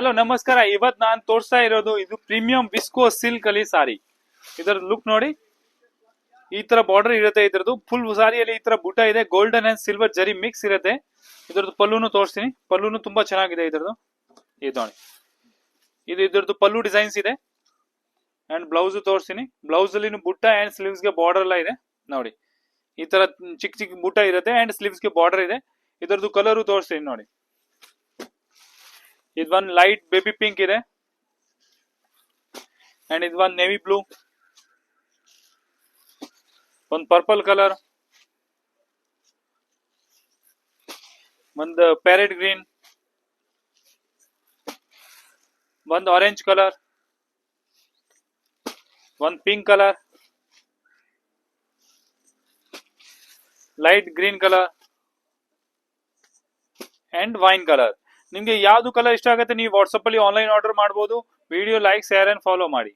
Hello ನಮಸ್ಕಾರ. ಇವತ್ ನಾನ್ ತೋರಿಸ್ತಾ ಇರೋದು ಇದು ಪ್ರೀಮಿಯಂ ವಿಸ್ಕೋ ಸಿಲ್ಕ್ ಅಲ್ಲಿ ಸಾರಿ. ಇದರ ಲುಕ್ ನೋಡಿ, ಈ ತರ ಬಾರ್ಡರ್ ಇರುತ್ತೆ. ಇದ್ರದ್ದು ಫುಲ್ ಸಾರಿಯಲ್ಲಿ ಈ ತರ ಬುಟ್ಟ ಇದೆ, ಗೋಲ್ಡನ್ ಅಂಡ್ ಸಿಲ್ವರ್ ಜರಿ ಮಿಕ್ಸ್ ಇರುತ್ತೆ. ಇದ್ರದ್ದು ಪಲ್ಲುನು ತೋರಿಸ್ತೀನಿ. ಪಲ್ಲುನು ತುಂಬಾ ಚೆನ್ನಾಗಿದೆ ಇದ್ರದ್ದು. ಇದು ನೋಡಿ, ಇದು ಇದ್ರದ್ದು ಪಲ್ಲು ಡಿಸೈನ್ಸ್ ಇದೆ. ಅಂಡ್ ಬ್ಲೌಸ್ ತೋರಿಸ್ತೀನಿ. ಬ್ಲೌಸ್ ಅಲ್ಲಿ ಬುಟ್ಟ ಅಂಡ್ ಸ್ಲೀವ್ಸ್ ಗೆ ಬಾರ್ಡರ್ ಎಲ್ಲ ಇದೆ ನೋಡಿ. ಈ ತರ ಚಿಕ್ಕ ಚಿಕ್ಕ ಬುಟ್ಟ ಇರುತ್ತೆ ಅಂಡ್ ಸ್ಲೀವ್ಸ್ ಗೆ ಬಾರ್ಡರ್ ಇದೆ. ಇದರದ್ದು ಕಲರು ತೋರಿಸ್ತೀನಿ ನೋಡಿ. ಇದು ಒಂದು ಲೈಟ್ ಬೇಬಿ ಪಿಂಕ್ ಇದೆ ಅಂಡ್ ಇದು ಒಂದು ನೇವಿ ಬ್ಲೂ, ಒಂದು ಪರ್ಪಲ್ ಕಲರ್, ಒಂದು ಪ್ಯಾರೆಟ್ ಗ್ರೀನ್, ಒಂದು ಆರೆಂಜ್ ಕಲರ್, ಒಂದು pink colour, light green colour and wine colour. ನಿಮ್ಗೆ ಯಾವ್ದು ಕಲರ್ ಇಷ್ಟ ಆಗುತ್ತೆ ನೀವು ವಾಟ್ಸಪ್ ಅಲ್ಲಿ ಆನ್ಲೈನ್ ಆರ್ಡರ್ ಮಾಡಬಹುದು. Video like, share and follow ಮಾಡಿ.